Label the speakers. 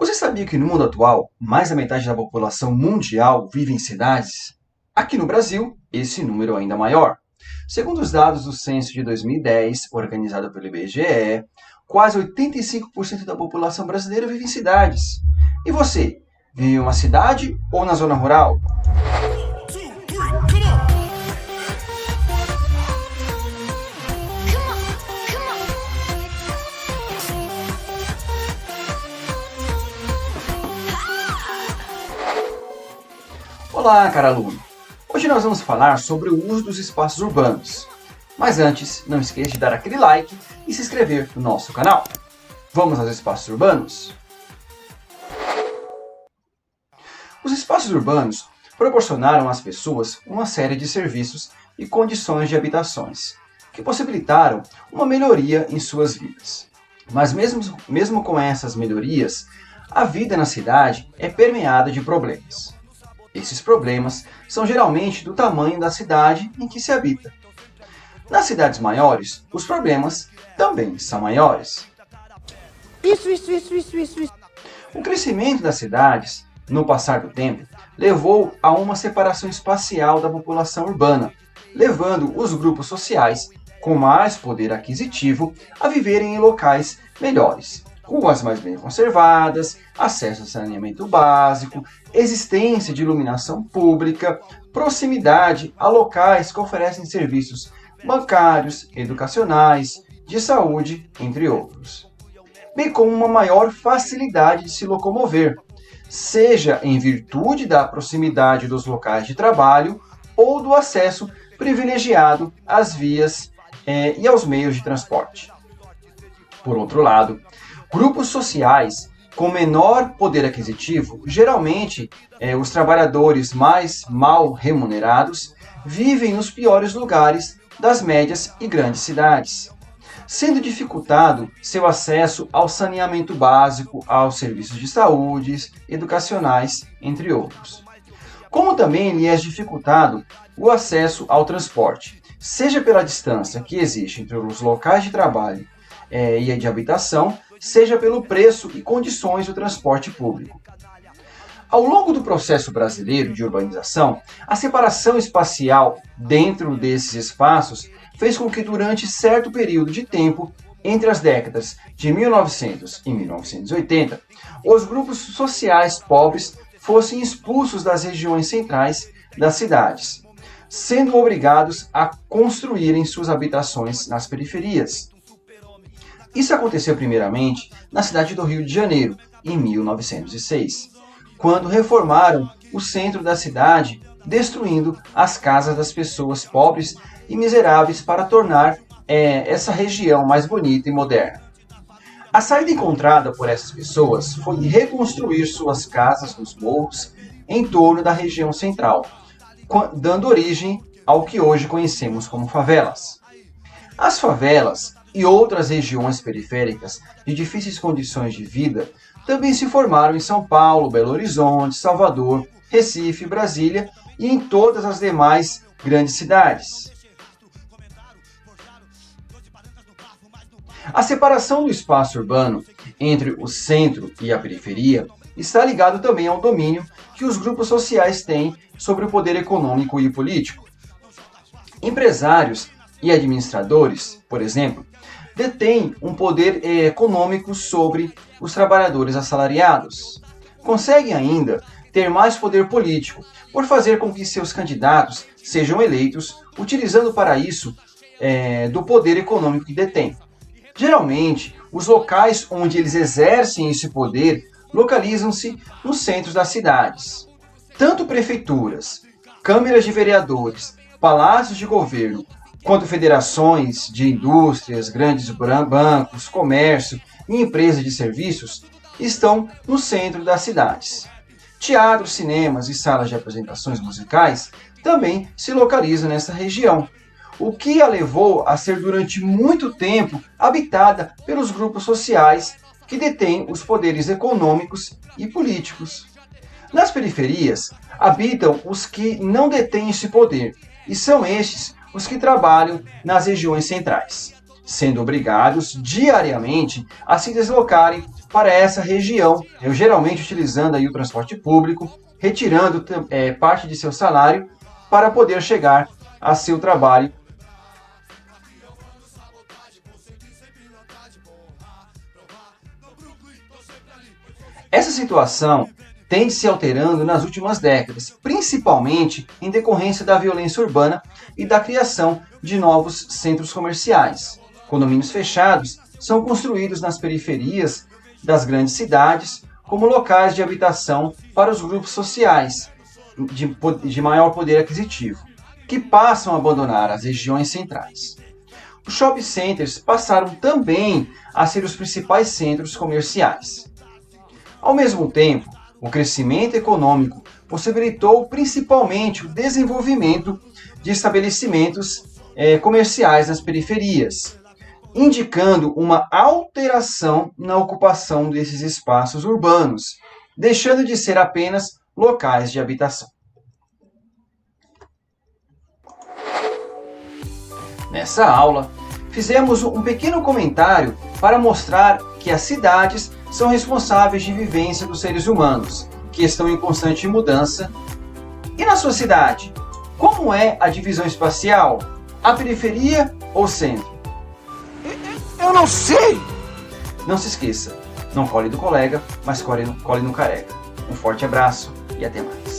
Speaker 1: Você sabia que no mundo atual, mais da metade da população mundial vive em cidades? Aqui no Brasil, esse número é ainda maior. Segundo os dados do censo de 2010, organizado pelo IBGE, quase 85% da população brasileira vive em cidades. E você, vive em uma cidade ou na zona rural? Olá, caro aluno! Hoje nós vamos falar sobre o uso dos espaços urbanos. Mas antes, não esqueça de dar aquele like e se inscrever no nosso canal. Vamos aos espaços urbanos? Os espaços urbanos proporcionaram às pessoas uma série de serviços e condições de habitações, que possibilitaram uma melhoria em suas vidas. Mas mesmo com essas melhorias, a vida na cidade é permeada de problemas. Esses problemas são geralmente do tamanho da cidade em que se habita. Nas cidades maiores, os problemas também são maiores. O crescimento das cidades, no passar do tempo, levou a uma separação espacial da população urbana, levando os grupos sociais com mais poder aquisitivo a viverem em locais melhores. Ruas mais bem conservadas, acesso a saneamento básico, existência de iluminação pública, proximidade a locais que oferecem serviços bancários, educacionais, de saúde, entre outros. Bem como uma maior facilidade de se locomover, seja em virtude da proximidade dos locais de trabalho ou do acesso privilegiado às vias e aos meios de transporte. Por outro lado, grupos sociais com menor poder aquisitivo, geralmente os trabalhadores mais mal remunerados, vivem nos piores lugares das médias e grandes cidades, sendo dificultado seu acesso ao saneamento básico, aos serviços de saúde, educacionais, entre outros. Como também lhe é dificultado o acesso ao transporte, seja pela distância que existe entre os locais de trabalho e de habitação, seja pelo preço e condições do transporte público. Ao longo do processo brasileiro de urbanização, a separação espacial dentro desses espaços fez com que durante certo período de tempo, entre as décadas de 1900 e 1980, os grupos sociais pobres fossem expulsos das regiões centrais das cidades, sendo obrigados a construírem suas habitações nas periferias. Isso aconteceu primeiramente na cidade do Rio de Janeiro, em 1906, quando reformaram o centro da cidade, destruindo as casas das pessoas pobres e miseráveis para tornar essa região mais bonita e moderna. A saída encontrada por essas pessoas foi reconstruir suas casas nos morros em torno da região central, dando origem ao que hoje conhecemos como favelas. As favelas e outras regiões periféricas de difíceis condições de vida também se formaram em São Paulo, Belo Horizonte, Salvador, Recife, Brasília e em todas as demais grandes cidades. A separação do espaço urbano entre o centro e a periferia está ligado também ao domínio que os grupos sociais têm sobre o poder econômico e político. Empresários e administradores, por exemplo, detêm um poder econômico sobre os trabalhadores assalariados. Conseguem ainda ter mais poder político por fazer com que seus candidatos sejam eleitos, utilizando para isso do poder econômico que detêm. Geralmente, os locais onde eles exercem esse poder localizam-se nos centros das cidades. Tanto prefeituras, câmaras de vereadores, palácios de governo, quanto federações de indústrias, grandes bancos, comércio e empresas de serviços estão no centro das cidades. Teatros, cinemas e salas de apresentações musicais também se localizam nessa região, o que a levou a ser durante muito tempo habitada pelos grupos sociais que detêm os poderes econômicos e políticos. Nas periferias habitam os que não detêm esse poder, e são estes os que trabalham nas regiões centrais, sendo obrigados diariamente a se deslocarem para essa região, eu geralmente utilizando aí o transporte público, retirando parte de seu salário para poder chegar a seu trabalho. Essa situação tem se alterando nas últimas décadas, principalmente em decorrência da violência urbana e da criação de novos centros comerciais. Condomínios fechados são construídos nas periferias das grandes cidades como locais de habitação para os grupos sociais de maior poder aquisitivo, que passam a abandonar as regiões centrais. Os shopping centers passaram também a ser os principais centros comerciais. Ao mesmo tempo, o crescimento econômico possibilitou principalmente o desenvolvimento de estabelecimentos comerciais nas periferias, indicando uma alteração na ocupação desses espaços urbanos, deixando de ser apenas locais de habitação. Nessa aula, fizemos um pequeno comentário para mostrar que as cidades são responsáveis de vivência dos seres humanos, que estão em constante mudança. E na sua cidade, como é a divisão espacial? A periferia ou centro?
Speaker 2: Eu não sei!
Speaker 1: Não se esqueça, não cole do colega, mas cole no careca. Um forte abraço e até mais.